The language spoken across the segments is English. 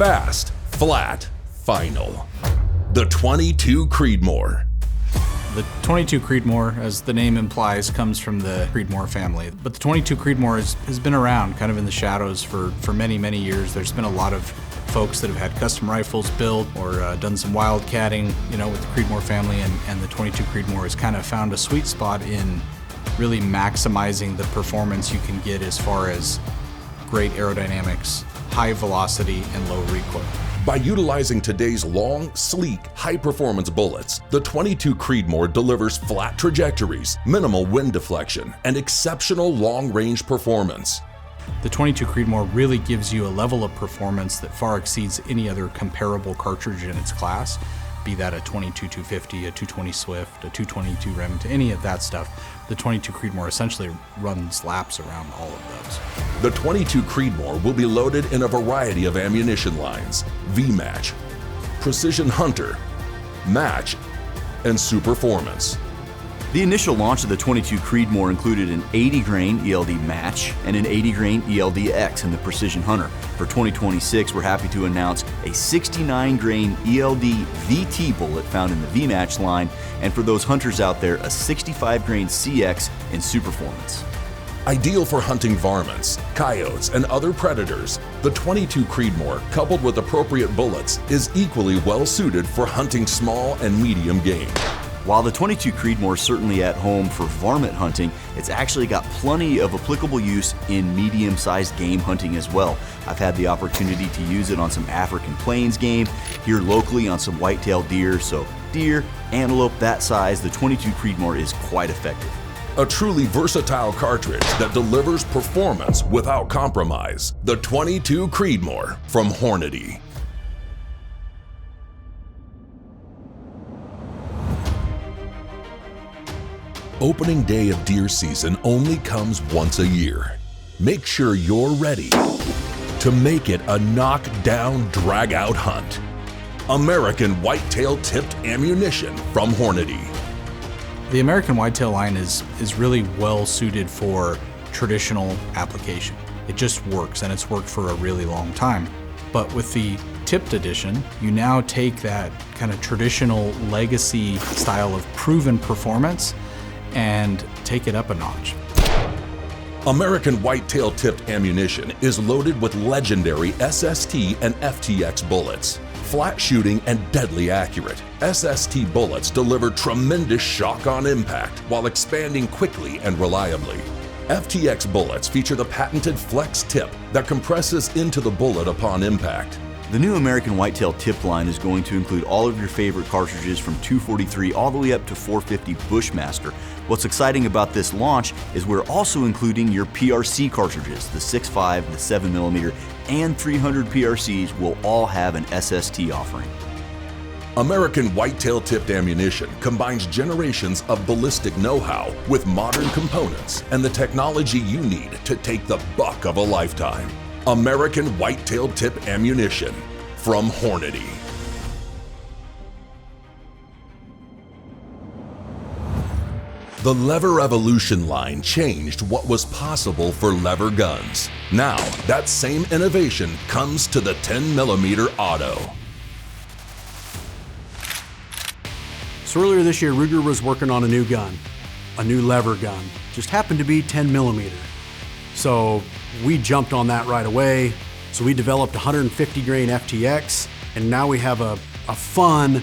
Fast, flat, final. The 22 Creedmoor. The 22 Creedmoor, as the name implies, comes from the Creedmoor family. But the 22 Creedmoor has been around kind of in the shadows for many, many years. There's been a lot of folks that have had custom rifles built or done some wildcatting, with the Creedmoor family, and the 22 Creedmoor has kind of found a sweet spot in really maximizing the performance you can get as far as great aerodynamics, high velocity, and low recoil. By utilizing today's long, sleek, high-performance bullets, the 22 Creedmoor delivers flat trajectories, minimal wind deflection, and exceptional long-range performance. The 22 Creedmoor really gives you a level of performance that far exceeds any other comparable cartridge in its class, be that a 22-250, a 220 Swift, a 222 Remington, any of that stuff. The 22 Creedmoor essentially runs laps around all of those. The 22 Creedmoor will be loaded in a variety of ammunition lines: V-Match, Precision Hunter, Match, and Superformance. The initial launch of the 22 Creedmoor included an 80 grain ELD Match and an 80 grain ELD X in the Precision Hunter. For 2026, we're happy to announce a 69 grain ELD VT bullet found in the V-Match line, and for those hunters out there, a 65 grain CX in Superformance. Ideal for hunting varmints, coyotes, and other predators, the 22 Creedmoor, coupled with appropriate bullets, is equally well suited for hunting small and medium game. While the 22 Creedmoor is certainly at home for varmint hunting, it's actually got plenty of applicable use in medium-sized game hunting as well. I've had the opportunity to use it on some African plains game, here locally on some whitetail deer, so deer, antelope, that size, the 22 Creedmoor is quite effective. A truly versatile cartridge that delivers performance without compromise. The 22 Creedmoor from Hornady. Opening day of deer season only comes once a year. Make sure you're ready to make it a knockdown, drag-out hunt. American Whitetail Tipped ammunition from Hornady. The American Whitetail line is really well suited for traditional application. It just works, and it's worked for a really long time. But with the Tipped edition, you now take that kind of traditional legacy style of proven performance and take it up a notch. American Whitetail Tipped ammunition is loaded with legendary SST and FTX bullets. Flat shooting and deadly accurate, SST bullets deliver tremendous shock on impact while expanding quickly and reliably. FTX bullets feature the patented flex tip that compresses into the bullet upon impact. The new American Whitetail Tipped line is going to include all of your favorite cartridges from 243 all the way up to 450 Bushmaster. What's exciting about this launch is we're also including your PRC cartridges. The 6.5, the 7mm, and 300 PRCs will all have an SST offering. American Whitetail Tipped ammunition combines generations of ballistic know-how with modern components and the technology you need to take the buck of a lifetime. American Whitetail Tipped ammunition from Hornady. The LEVERevolution line changed what was possible for lever guns. Now, that same innovation comes to the 10mm auto. So earlier this year, Ruger was working on a new gun, a new lever gun. Just happened to be 10mm. So we jumped on that right away. So we developed 150 grain FTX, and now we have a fun,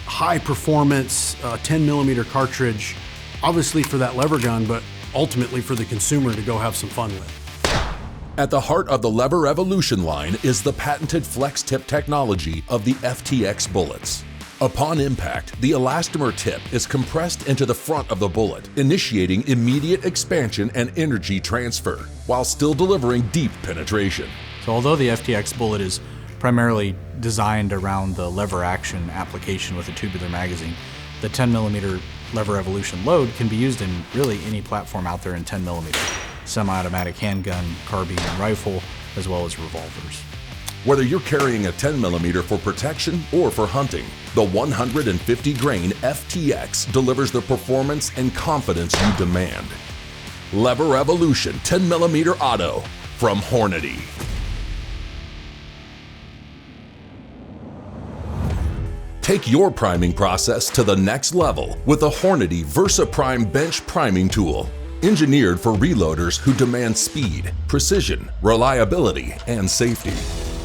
high performance 10mm cartridge, obviously for that lever gun, but ultimately for the consumer to go have some fun with. At the heart of the LEVERevolution line is the patented flex tip technology of the FTX bullets. Upon impact, the elastomer tip is compressed into the front of the bullet, initiating immediate expansion and energy transfer, while still delivering deep penetration. So although the FTX bullet is primarily designed around the lever action application with a tubular magazine, the 10mm LEVERevolution load can be used in really any platform out there in 10mm. Semi-automatic handgun, carbine, and rifle, as well as revolvers. Whether you're carrying a 10mm for protection or for hunting, the 150 grain FTX delivers the performance and confidence you demand. LEVERevolution 10mm auto from Hornady. Take your priming process to the next level with the Hornady VersaPrime Bench Priming Tool. Engineered for reloaders who demand speed, precision, reliability, and safety.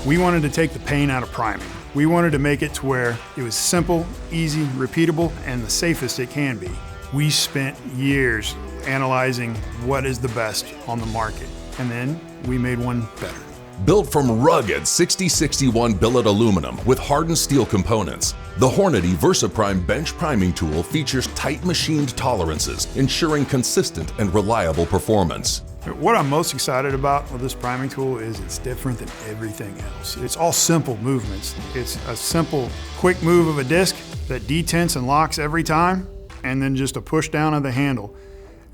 We wanted to take the pain out of priming. We wanted to make it to where it was simple, easy, repeatable, and the safest it can be. We spent years analyzing what is the best on the market, and then we made one better. Built from rugged 6061 billet aluminum with hardened steel components, the Hornady VersaPrime Bench Priming Tool features tight machined tolerances, ensuring consistent and reliable performance. What I'm most excited about with this priming tool is it's different than everything else. It's all simple movements. It's a simple, quick move of a disc that detents and locks every time, and then just a push down of the handle.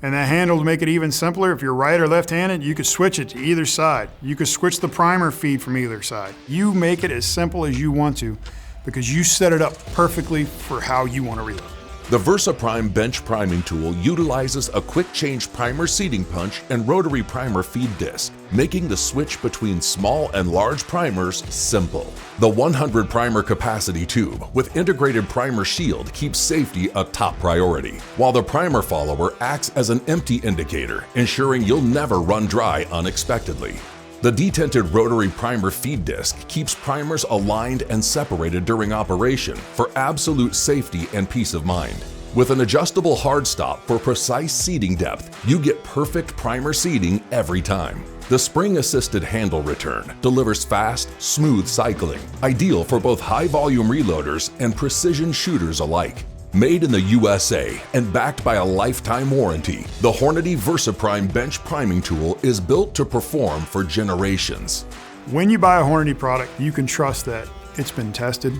And that handle, to make it even simpler, if you're right or left-handed, you could switch it to either side. You could switch the primer feed from either side. You make it as simple as you want to because you set it up perfectly for how you want to reload. The VersaPrime Bench Priming Tool utilizes a quick-change primer seating punch and rotary primer feed disc, making the switch between small and large primers simple. The 100 primer capacity tube with integrated primer shield keeps safety a top priority, while the primer follower acts as an empty indicator, ensuring you'll never run dry unexpectedly. The detented rotary primer feed disc keeps primers aligned and separated during operation for absolute safety and peace of mind. With an adjustable hard stop for precise seating depth, you get perfect primer seating every time. The spring-assisted handle return delivers fast, smooth cycling, ideal for both high-volume reloaders and precision shooters alike. Made in the USA and backed by a lifetime warranty, the Hornady VersaPrime Bench Priming Tool is built to perform for generations. When you buy a Hornady product, you can trust that it's been tested,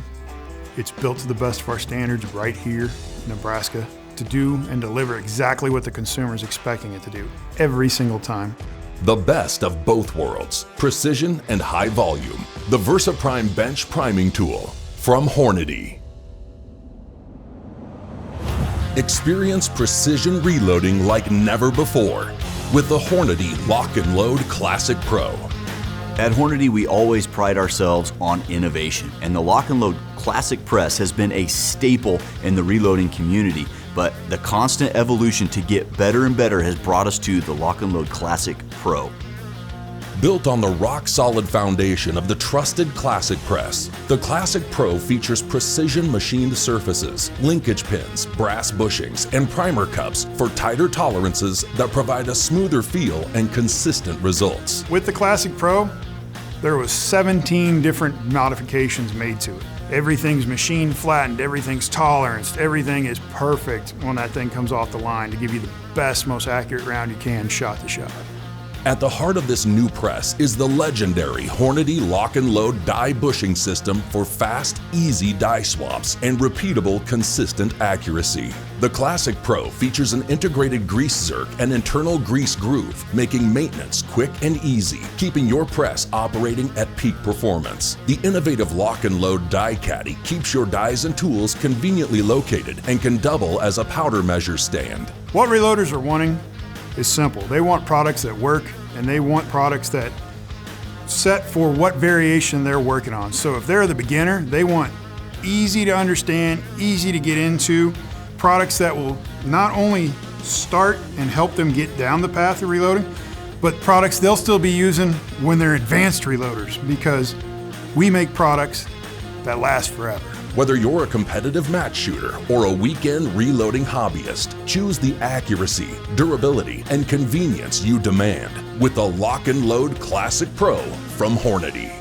it's built to the best of our standards right here in Nebraska to do and deliver exactly what the consumer is expecting it to do every single time. The best of both worlds, precision and high volume. The VersaPrime Bench Priming Tool from Hornady. Experience precision reloading like never before with the Hornady Lock and Load Classic Pro. At Hornady, we always pride ourselves on innovation, and the Lock and Load Classic Press has been a staple in the reloading community, but the constant evolution to get better and better has brought us to the Lock and Load Classic Pro. Built on the rock-solid foundation of the trusted Classic Press, the Classic Pro features precision machined surfaces, linkage pins, brass bushings, and primer cups for tighter tolerances that provide a smoother feel and consistent results. With the Classic Pro, there was 17 different modifications made to it. Everything's machine flattened, everything's toleranced, everything is perfect when that thing comes off the line to give you the best, most accurate round you can shot to shot. At the heart of this new press is the legendary Hornady Lock and Load die bushing system for fast, easy die swaps and repeatable, consistent accuracy. The Classic Pro features an integrated grease zerk and internal grease groove, making maintenance quick and easy, keeping your press operating at peak performance. The innovative Lock and Load die caddy keeps your dies and tools conveniently located and can double as a powder measure stand. What reloaders are wanting is simple. They want products that work, and they want products that set for what variation they're working on. So if they're the beginner, they want easy to understand, easy to get into, products that will not only start and help them get down the path of reloading, but products they'll still be using when they're advanced reloaders, because we make products that last forever. Whether you're a competitive match shooter or a weekend reloading hobbyist, choose the accuracy, durability, and convenience you demand with the Lock and Load Classic Pro from Hornady.